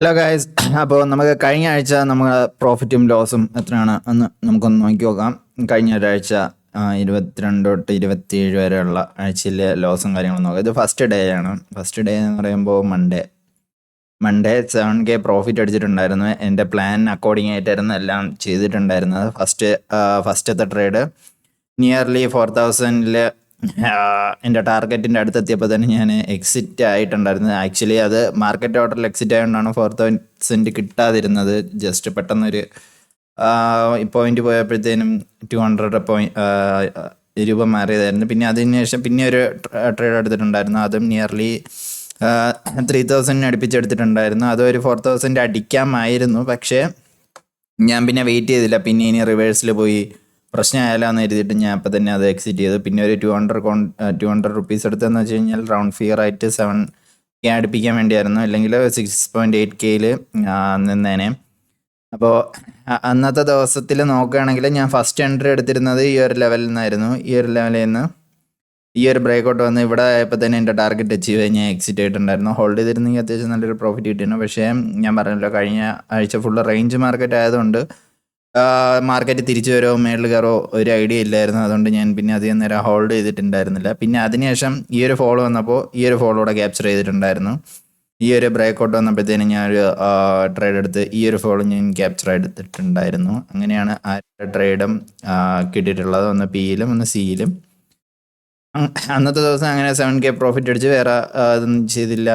Hello guys. അപ്പോൾ നമുക്ക് കഴിഞ്ഞ ആഴ്ച നമ്മൾ പ്രോഫിറ്റും ലോസും എത്രയാണ് എന്ന് നമുക്കൊന്ന് നോക്കി നോക്കാം. കഴിഞ്ഞ ഒരാഴ്ച 22 തൊട്ട് 27 വരെയുള്ള ആഴ്ചയിലെ ലോസും കാര്യങ്ങളും നോക്കാം. ഇത് ഫസ്റ്റ് ഡേ ആണ്. ഫസ്റ്റ് ഡേ എന്ന് പറയുമ്പോൾ മൺഡേ 7K പ്രോഫിറ്റ് അടിച്ചിട്ടുണ്ടായിരുന്നു. എൻ്റെ പ്ലാൻ അക്കോർഡിംഗ് ആയിട്ടായിരുന്നു എല്ലാം ചെയ്തിട്ടുണ്ടായിരുന്നത്. ഫസ്റ്റത്തെ ട്രേഡ് നിയർലി 4000 എൻ്റെ ടാർഗറ്റിൻ്റെ അടുത്തെത്തിയപ്പോൾ തന്നെ ഞാൻ എക്സിറ്റ് ആയിട്ടുണ്ടായിരുന്നു. ആക്ച്വലി അത് മാർക്കറ്റ് ഓർഡറിൽ എക്സിറ്റ് ആയതുകൊണ്ടാണ് 4000 കിട്ടാതിരുന്നത്. ജസ്റ്റ് പെട്ടെന്നൊരു പോയിന്റ് പോയപ്പോഴത്തേനും 200 രൂപ മാറിയതായിരുന്നു. പിന്നെ അതിന് ശേഷം പിന്നെ ഒരു ട്രേഡ് എടുത്തിട്ടുണ്ടായിരുന്നു. അതും നിയർലി 3000 അടുപ്പിച്ചെടുത്തിട്ടുണ്ടായിരുന്നു. അതൊരു 4000 അടിക്കാമായിരുന്നു, പക്ഷേ ഞാൻ പിന്നെ വെയിറ്റ് ചെയ്തില്ല. പിന്നെ ഇനി റിവേഴ്സിൽ പോയി പ്രശ്നമായാലോ എന്ന് എഴുതിയിട്ട് ഞാൻ അപ്പം തന്നെ അത് എക്സിറ്റ് ചെയ്തു. പിന്നെ ഒരു 200 റുപ്പീസ് എടുത്തതെന്ന് വെച്ച് കഴിഞ്ഞാൽ റൗണ്ട് ഫിയർ ആയിട്ട് 7K അടുപ്പിക്കാൻ വേണ്ടിയായിരുന്നു. അല്ലെങ്കിൽ 6.8Kയിൽ നിന്നേനെ. അപ്പോൾ അന്നത്തെ ദിവസത്തിൽ നോക്കുകയാണെങ്കിൽ ഞാൻ ഫസ്റ്റ് എൻട്രി എടുത്തിരുന്നത് ഈ ഒരു ലെവലിൽ നിന്നായിരുന്നു. ഈ ഒരു ലെവലിൽ നിന്ന് ഈ ഒരു ബ്രേക്കൗട്ട് വന്ന് ഇവിടെ ആയപ്പോൾ തന്നെ എൻ്റെ ടാർഗറ്റ് അച്ചീവ് ചെയ്ത് ഞാൻ എക്സിറ്റ് ആയിട്ടുണ്ടായിരുന്നു. ഹോൾഡ് ചെയ്തിരുന്നെങ്കിൽ അത്യാവശ്യം നല്ലൊരു പ്രോഫിറ്റ് കിട്ടിയിരുന്നു. പക്ഷേ ഞാൻ പറഞ്ഞല്ലോ, കഴിഞ്ഞ ആഴ്ച ഫുള്ള് റേഞ്ച് മാർക്കറ്റ് ആയതുകൊണ്ട് മാർക്കറ്റ് തിരിച്ചു വരുമോ മേളിൽ കയറോ ഒരു ഐഡിയ ഇല്ലായിരുന്നു. അതുകൊണ്ട് ഞാൻ പിന്നെ അധികം നേരം ഹോൾഡ് ചെയ്തിട്ടുണ്ടായിരുന്നില്ല. പിന്നെ അതിനുശേഷം ഈ ഒരു ഫോളോ വന്നപ്പോൾ ഈ ഒരു ഫോളോടെ ക്യാപ്ചർ ചെയ്തിട്ടുണ്ടായിരുന്നു. ഈ ഒരു ബ്രേക്കൗട്ട് വന്നപ്പോഴത്തേനും ഞാനൊരു ട്രേഡ് എടുത്ത് ഈ ഒരു ഫോളോ ഞാൻ ക്യാപ്ചർ എടുത്തിട്ടുണ്ടായിരുന്നു. അങ്ങനെയാണ് ആ ട്രേഡും കിട്ടിയിട്ടുള്ളത്. ഒന്ന് പിയിലും ഒന്ന് സിയിലും. അന്നത്തെ ദിവസം അങ്ങനെ 7K പ്രോഫിറ്റ് അടിച്ച് വേറെ ഇതൊന്നും ചെയ്തില്ല.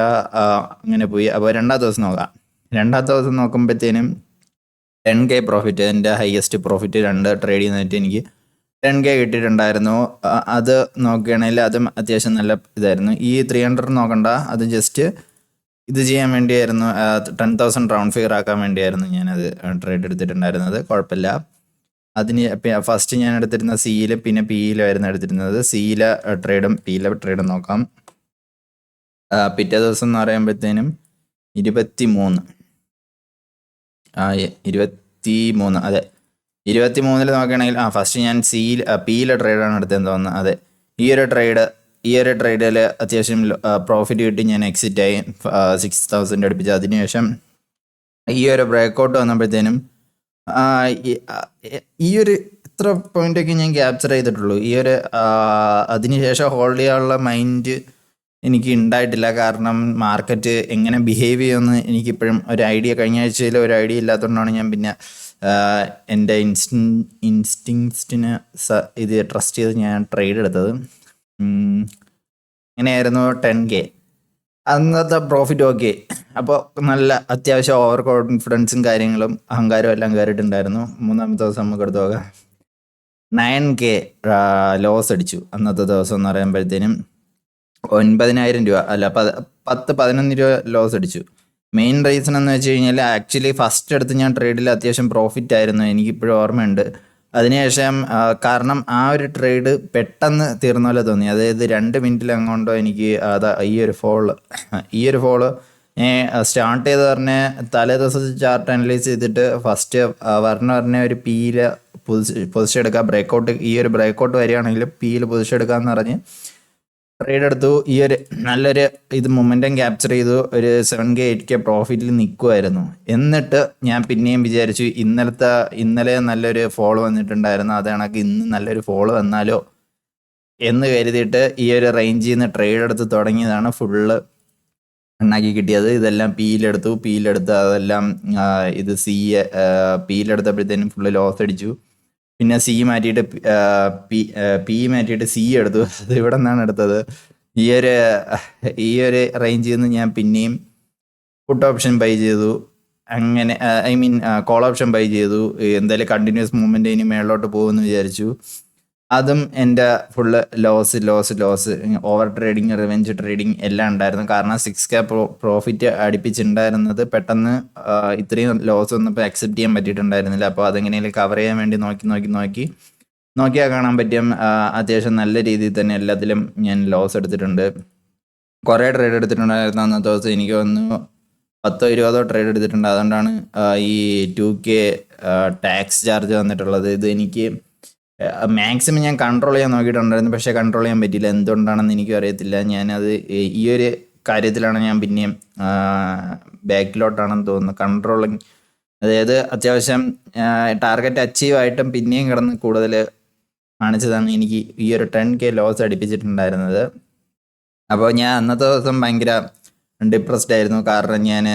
അങ്ങനെ പോയി. അപ്പോൾ രണ്ടാമത്തെ ദിവസം നോക്കാം. രണ്ടാമത്തെ ദിവസം നോക്കുമ്പോഴത്തേനും 10K പ്രോഫിറ്റ്, എൻ്റെ ഹയസ്റ്റ് പ്രോഫിറ്റ് 2 ട്രേഡ് ചെയ്യുന്നതായിട്ട് എനിക്ക് 10K കിട്ടിയിട്ടുണ്ടായിരുന്നു. അത് നോക്കുകയാണെങ്കിൽ അതും അത്യാവശ്യം നല്ല ഇതായിരുന്നു. ഈ 300 നോക്കണ്ട, അത് ജസ്റ്റ് ഇത് ചെയ്യാൻ വേണ്ടിയായിരുന്നു. 10,000 റൗണ്ട് ഫിഗർ ആക്കാൻ വേണ്ടിയായിരുന്നു ഞാനത് ട്രേഡ് എടുത്തിട്ടുണ്ടായിരുന്നത്. കുഴപ്പമില്ല. അതിന് ഫസ്റ്റ് ഞാൻ എടുത്തിരുന്ന സിയിലും പിന്നെ പിയിലായിരുന്നു എടുത്തിരുന്നത്. സിയിലെ ട്രേഡും പിയിലെ ട്രേഡും നോക്കാം. പിറ്റേ ദിവസം എന്ന് പറയുമ്പോഴത്തേനും 23 അതെ 23 നോക്കുകയാണെങ്കിൽ ഫസ്റ്റ് ഞാൻ പിയിലെ ട്രേഡാണ് എടുത്തതെന്ന് തോന്നുന്നത്. അതെ, ഈ ഒരു ട്രേഡിൽ അത്യാവശ്യം പ്രോഫിറ്റ് കിട്ടി. ഞാൻ എക്സിറ്റ് ആയി 6,000 അടുപ്പിച്ച്. അതിനുശേഷം ഈ ഒരു ബ്രേക്കൗട്ട് വന്നപ്പോഴത്തേനും ഈ ഒരു ഇത്ര പോയിന്റൊക്കെ ഞാൻ ക്യാപ്ചർ ചെയ്തിട്ടുള്ളൂ. ഈ ഒരു അതിനുശേഷം ഹോൾഡ് ചെയ്യാനുള്ള മൈൻഡ് എനിക്ക് ഉണ്ടായിട്ടില്ല. കാരണം മാർക്കറ്റ് എങ്ങനെ ബിഹേവ് ചെയ്യുമെന്ന് എനിക്കിപ്പോഴും ഒരു ഐഡിയ, കഴിഞ്ഞ ആഴ്ചയിൽ ഒരു ഐഡിയ ഇല്ലാത്തതുകൊണ്ടാണ് ഞാൻ പിന്നെ എൻ്റെ ഇൻസ്റ്റിങ്സ്റ്റിന് ഇത് ട്രസ്റ്റ് ചെയ്ത് ഞാൻ ട്രേഡ് എടുത്തത്. അങ്ങനെയായിരുന്നു 10K അന്നത്തെ പ്രോഫിറ്റ്. ഓക്കെ, അപ്പോൾ നല്ല അത്യാവശ്യം ഓവർ കോൺഫിഡൻസും കാര്യങ്ങളും അഹങ്കാരവും എല്ലാം കയറിയിട്ടുണ്ടായിരുന്നു. മൂന്നാമത്തെ ദിവസം നമുക്ക് എടുത്ത് നോക്കാം. 9K ലോസ് അടിച്ചു അന്നത്തെ ദിവസം എന്ന് പറയുമ്പോഴത്തേനും 9,000 രൂപ അല്ല 11 രൂപ ലോസ് അടിച്ചു. മെയിൻ റീസൺ എന്ന് വെച്ച് കഴിഞ്ഞാൽ ആക്ച്വലി ഫസ്റ്റ് എടുത്ത് ഞാൻ ട്രേഡിൽ അത്യാവശ്യം പ്രോഫിറ്റ് ആയിരുന്നു, എനിക്കിപ്പോഴും ഓർമ്മയുണ്ട്. അതിനുശേഷം കാരണം ആ ഒരു ട്രേഡ് പെട്ടെന്ന് തീർന്ന പോലെ തോന്നി. അതായത് 2 മിനിറ്റിൽ അങ്ങോട്ടോ എനിക്ക് ഈ ഒരു ഫോള് സ്റ്റാർട്ട് ചെയ്ത് പറഞ്ഞ് തലേ ദിവസത്തെ ചാർട്ട് അനലൈസ് ചെയ്തിട്ട് ഫസ്റ്റ് പറഞ്ഞ ഒരു പിയിൽ പൊസിഷൻ എടുക്കുക. ബ്രേക്കൗട്ട്, ഈ ഒരു ബ്രേക്കൗട്ട് വരികയാണെങ്കിൽ പിയിൽ പൊസിഷൻ എടുക്കാമെന്ന് പറഞ്ഞ് ട്രേഡ് എടുത്തു. ഈ ഒരു നല്ലൊരു മൊമെൻറ്റം ക്യാപ്ചർ ചെയ്തു. ഒരു 7K 8K പ്രോഫിറ്റിൽ നിൽക്കുമായിരുന്നു. എന്നിട്ട് ഞാൻ പിന്നെയും വിചാരിച്ചു ഇന്നലെ നല്ലൊരു ഫോളോ വന്നിട്ടുണ്ടായിരുന്നു, അത് കണക്ക് ഇന്ന് നല്ലൊരു ഫോളോ വന്നാലോ എന്ന് കരുതിയിട്ട് ഈ ഒരു റേഞ്ചിൽ നിന്ന് ട്രേഡ് എടുത്ത് തുടങ്ങിയതാണ്. ഫുള്ള് ഉണ്ടാക്കി കിട്ടിയത്. ഇതെല്ലാം പിയിലെടുത്ത് അതെല്ലാം ഇത് പിയിലെടുത്തപ്പോഴത്തേനും ഫുള്ള് ലോസ് അടിച്ചു. പിന്നെ പി മാറ്റിയിട്ട് സി എടുത്തു. അത് ഇവിടെ നിന്നാണ് എടുത്തത്. ഈ ഒരു റേഞ്ചിൽ നിന്ന് ഞാൻ പിന്നെയും പുട്ട് ഓപ്ഷൻ ബൈ ചെയ്തു. അങ്ങനെ കോൾ ഓപ്ഷൻ ബൈ ചെയ്തു. എന്തായാലും കണ്ടിന്യൂസ് മൂവ്മെന്റ് ഇനി മേളിലോട്ട് പോകുമെന്ന് വിചാരിച്ചു. അതും എൻ്റെ full loss over trading, revenge trading എല്ലാം ഉണ്ടായിരുന്നു. കാരണം 6K പ്രോഫിറ്റ് അടുപ്പിച്ചിട്ടുണ്ടായിരുന്നത് പെട്ടെന്ന് ഇത്രയും ലോസ് വന്നപ്പോൾ അക്സെപ്റ്റ് ചെയ്യാൻ പറ്റിയിട്ടുണ്ടായിരുന്നില്ല. അപ്പോൾ അതെങ്ങനെയും കവർ ചെയ്യാൻ വേണ്ടി നോക്കിയാൽ കാണാൻ പറ്റും. അത്യാവശ്യം നല്ല രീതിയിൽ തന്നെ എല്ലാത്തിലും ഞാൻ ലോസ് എടുത്തിട്ടുണ്ട്. കുറേ ട്രേഡ് എടുത്തിട്ടുണ്ടായിരുന്നു അന്നത്തെ ദിവസം. എനിക്ക് തോന്നുന്നു 10-20 ട്രേഡ് എടുത്തിട്ടുണ്ട്. അതുകൊണ്ടാണ് ഈ 2K ടാക്സ് ചാർജ് വന്നിട്ടുള്ളത്. ഇത് എനിക്ക് മാക്സിമം ഞാൻ കൺട്രോൾ ചെയ്യാൻ നോക്കിയിട്ടുണ്ടായിരുന്നു, പക്ഷേ കൺട്രോൾ ചെയ്യാൻ പറ്റിയില്ല. എന്തുകൊണ്ടാണെന്ന് എനിക്കും അറിയത്തില്ല. ഞാനത് ഈ ഒരു കാര്യത്തിലാണ് ഞാൻ പിന്നെയും ബാക്കിലോട്ടാണെന്ന് തോന്നുന്നു. കൺട്രോളിങ്, അതായത് അത്യാവശ്യം ടാർഗറ്റ് അച്ചീവ് ആയിട്ടും പിന്നെയും കിടന്ന് കൂടുതൽ കാണിച്ചതാണ് എനിക്ക് ഈ ഒരു 10K ലോസ് അടിപ്പിച്ചിട്ടുണ്ടായിരുന്നത്. അപ്പോൾ ഞാൻ അന്നത്തെ ദിവസം ഭയങ്കര ഡിപ്രസ്ഡ് ആയിരുന്നു. കാരണം ഞാൻ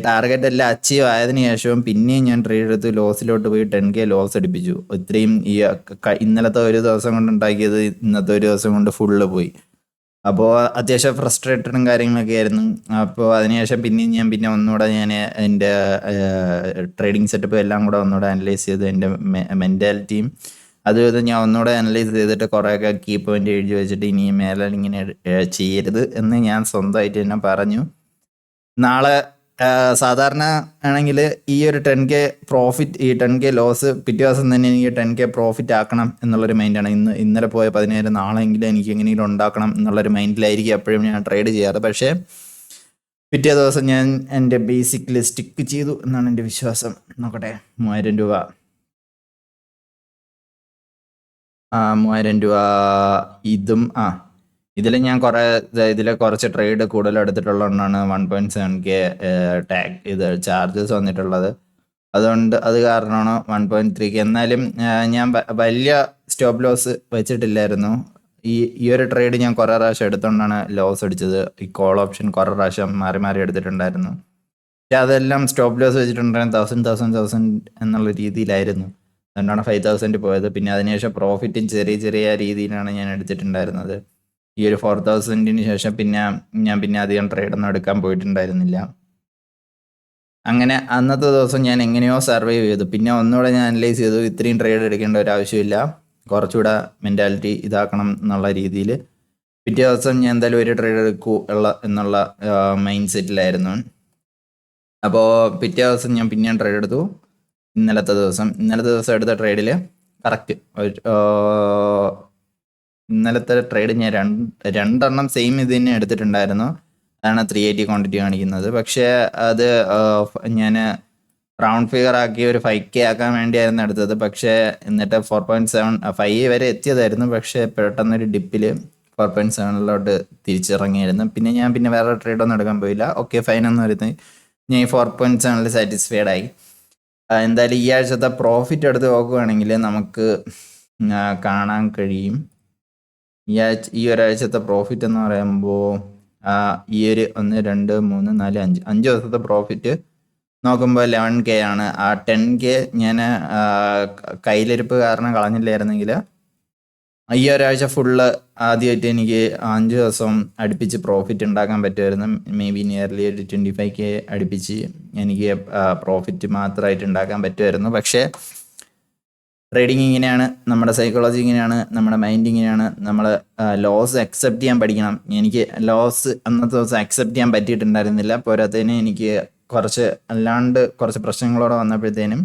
ടാർഗറ്റ് എല്ലാം അച്ചീവ് ആയതിനു ശേഷവും പിന്നെയും ഞാൻ ട്രേഡ് എടുത്ത് ലോസിലോട്ട് പോയി 10K ലോസ് അടിപ്പിച്ചു. ഇത്രയും ഈ ഇന്നലത്തെ ഒരു ദിവസം കൊണ്ട് ഉണ്ടാക്കിയത് ഇന്നത്തെ ഒരു ദിവസം കൊണ്ട് ഫുള്ള് പോയി. അപ്പോൾ അത്യാവശ്യം ഫ്രസ്ട്രേറ്റഡും കാര്യങ്ങളൊക്കെ ആയിരുന്നു. അപ്പോൾ അതിനുശേഷം പിന്നെയും ഞാൻ ഒന്നുകൂടെ ഞാൻ എൻ്റെ ട്രേഡിങ് സെറ്റപ്പ് എല്ലാം കൂടെ ഒന്നുകൂടെ അനലൈസ് ചെയ്ത് എൻ്റെ മെൻറ്റാലിറ്റിയും അതും ഞാൻ ഒന്നുകൂടെ അനലൈസ് ചെയ്തിട്ട് കുറേയൊക്കെ കീ പോയിന്റ് എഴുതി വെച്ചിട്ട് ഇനി മേലെ ഇങ്ങനെ ചെയ്യരുത് എന്ന് ഞാൻ സ്വന്തമായിട്ട് തന്നെ പറഞ്ഞു. നാളെ സാധാരണ ആണെങ്കിൽ ഈ ഒരു 10K പ്രോഫിറ്റ്, ഈ 10K ലോസ് പിറ്റേ ദിവസം തന്നെ എനിക്ക് 10K പ്രോഫിറ്റ് ആക്കണം എന്നുള്ളൊരു മൈൻഡാണ്. ഇന്നലെ പോയ 17 നാളെങ്കിലും എനിക്ക് എങ്ങനെയെങ്കിലും ഉണ്ടാക്കണം എന്നുള്ളൊരു മൈൻഡിലായിരിക്കും എപ്പോഴും ഞാൻ ട്രേഡ് ചെയ്യാറ്. പക്ഷേ പിറ്റേ ദിവസം ഞാൻ എൻ്റെ ബേസിക്കലി സ്റ്റിക്ക് ചെയ്തു എന്നാണ് എൻ്റെ വിശ്വാസം. നോക്കട്ടെ, 3000 രൂപ 3000 രൂപ ഇതും ഇതിൽ ഞാൻ കുറച്ച് ട്രേഡ് കൂടുതൽ എടുത്തിട്ടുള്ളതുകൊണ്ടാണ് 1.7K ഇത് ചാർജസ് വന്നിട്ടുള്ളത്. അതുകൊണ്ട് അത് കാരണമാണ് 1.3K. എന്നാലും ഞാൻ വലിയ സ്റ്റോപ്പ് ലോസ് വെച്ചിട്ടില്ലായിരുന്നു. ഈ ഒരു ട്രേഡ് ഞാൻ കുറേ പ്രാവശ്യം എടുത്തുകൊണ്ടാണ് ലോസ് അടിച്ചത്. ഈ കോൾ ഓപ്ഷൻ കുറേ പ്രാവശ്യം മാറി എടുത്തിട്ടുണ്ടായിരുന്നു. പക്ഷെ അതെല്ലാം സ്റ്റോപ്പ് ലോസ് വെച്ചിട്ടുണ്ടായിരുന്നു 1000 എന്നുള്ള രീതിയിലായിരുന്നു. അതുകൊണ്ടാണ് 5000 പോയത്. പിന്നെ അതിനുശേഷം പ്രോഫിറ്റും ചെറിയ രീതിയിലാണ് ഞാൻ എടുത്തിട്ടുണ്ടായിരുന്നത്. ഈ ഒരു 4000-ന് ശേഷം ഞാൻ അധികം ട്രേഡൊന്നും എടുക്കാൻ പോയിട്ടുണ്ടായിരുന്നില്ല. അങ്ങനെ അന്നത്തെ ദിവസം ഞാൻ എങ്ങനെയോ സർവൈവ് ചെയ്തു. പിന്നെ ഒന്നുകൂടെ ഞാൻ അനലൈസ് ചെയ്തു, ഇത്രയും ട്രേഡ് എടുക്കേണ്ട ഒരു ആവശ്യമില്ല, കുറച്ചുകൂടെ മെൻറ്റാലിറ്റി ഇതാക്കണം എന്നുള്ള രീതിയിൽ പിറ്റേ ദിവസം ഞാൻ എന്തായാലും ഒരു ട്രേഡ് എടുക്കൂ എന്നുള്ള മൈൻഡ് സെറ്റിലായിരുന്നു. അപ്പോൾ പിറ്റേ ദിവസം ഞാൻ പിന്നെയും ട്രേഡ് എടുത്തു. ഇന്നലത്തെ ദിവസം എടുത്ത ട്രേഡിൽ കറക്റ്റ് ഇന്നലത്തെ ട്രേഡ് ഞാൻ രണ്ടെണ്ണം സെയിം ഇത് തന്നെ എടുത്തിട്ടുണ്ടായിരുന്നു. അതാണ് 380 ക്വാണ്ടിറ്റി കാണിക്കുന്നത്. പക്ഷേ അത് ഞാൻ റൗണ്ട് ഫിഗർ ആക്കി ഒരു 5K ആക്കാൻ വേണ്ടിയായിരുന്നു എടുത്തത്. പക്ഷേ എന്നിട്ട് 4.75 വരെ എത്തിയതായിരുന്നു. പക്ഷേ പെട്ടെന്നൊരു ഡിപ്പിൽ 4.7 തിരിച്ചിറങ്ങിയായിരുന്നു. പിന്നെ വേറെ ട്രേഡൊന്നും എടുക്കാൻ പോയില്ല. ഓക്കെ ഫൈൻ എന്ന് പറയുന്നത് ഞാൻ ഈ 4.7 സാറ്റിസ്ഫൈഡ് ആയി. എന്തായാലും ഈ ആഴ്ചത്തെ പ്രോഫിറ്റ് എടുത്ത് നോക്കുകയാണെങ്കിൽ നമുക്ക് കാണാൻ കഴിയും. ഈ ഒരാഴ്ചത്തെ പ്രോഫിറ്റ് എന്ന് പറയുമ്പോൾ ഈ ഒരു 1 2 3 4 5 ദിവസത്തെ പ്രോഫിറ്റ് നോക്കുമ്പോൾ 11K ആണ്. ആ 10K ഞാൻ കയ്യിലിരിപ്പ് കാരണം കളഞ്ഞില്ലായിരുന്നെങ്കിൽ ഈ ഒരാഴ്ച ഫുള്ള് ആദ്യമായിട്ട് എനിക്ക് 5 ദിവസം അടുപ്പിച്ച് പ്രോഫിറ്റ് ഉണ്ടാക്കാൻ പറ്റുമായിരുന്നു. മേ ബി നിയർലി ഒരു 25K അടുപ്പിച്ച് എനിക്ക് പ്രോഫിറ്റ് മാത്രമായിട്ട് ഉണ്ടാക്കാൻ പറ്റുമായിരുന്നു. പക്ഷേ ട്രേഡിങ് ഇങ്ങനെയാണ്, നമ്മുടെ സൈക്കോളജി ഇങ്ങനെയാണ്, നമ്മുടെ മൈൻഡ് ഇങ്ങനെയാണ്. നമ്മൾ ലോസ് അക്സെപ്റ്റ് ചെയ്യാൻ പഠിക്കണം. എനിക്ക് ലോസ് അന്നത്തെ ദിവസം അക്സെപ്റ്റ് ചെയ്യാൻ പറ്റിയിട്ടുണ്ടായിരുന്നില്ല. പോരാത്തതിന് എനിക്ക് കുറച്ച് പ്രശ്നങ്ങളോടെ വന്നപ്പോഴത്തേനും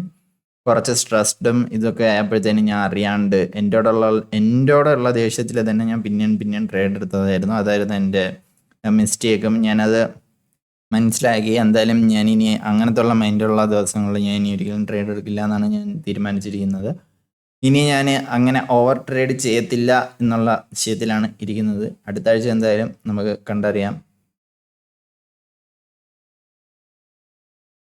കുറച്ച് സ്ട്രെസ്ഡും ഇതൊക്കെ ആയപ്പോഴത്തേനും ഞാൻ അറിയാണ്ട് എന്നോടുള്ള ദേഷ്യത്തിൽ തന്നെ ഞാൻ പിന്നെയും ട്രേഡ് എടുത്തതായിരുന്നു. അതായിരുന്നു എൻ്റെ മിസ്റ്റേക്കും. ഞാനത് മനസ്സിലാക്കി. എന്തായാലും ഞാൻ ഇനി അങ്ങനത്തെ ഉള്ള മൈൻഡുള്ള ദിവസങ്ങളിൽ ഞാൻ ഇനി ഒരിക്കലും ട്രേഡ് എടുക്കില്ല എന്നാണ് ഞാൻ തീരുമാനിച്ചിരിക്കുന്നത്. ഇനി ഞാൻ അങ്ങനെ ഓവർ ട്രേഡ് ചെയ്യത്തില്ല എന്നുള്ള വിഷയത്തിലാണ് ഇരിക്കുന്നത്. അടുത്ത ആഴ്ച എന്തായാലും നമുക്ക് കണ്ടറിയാം.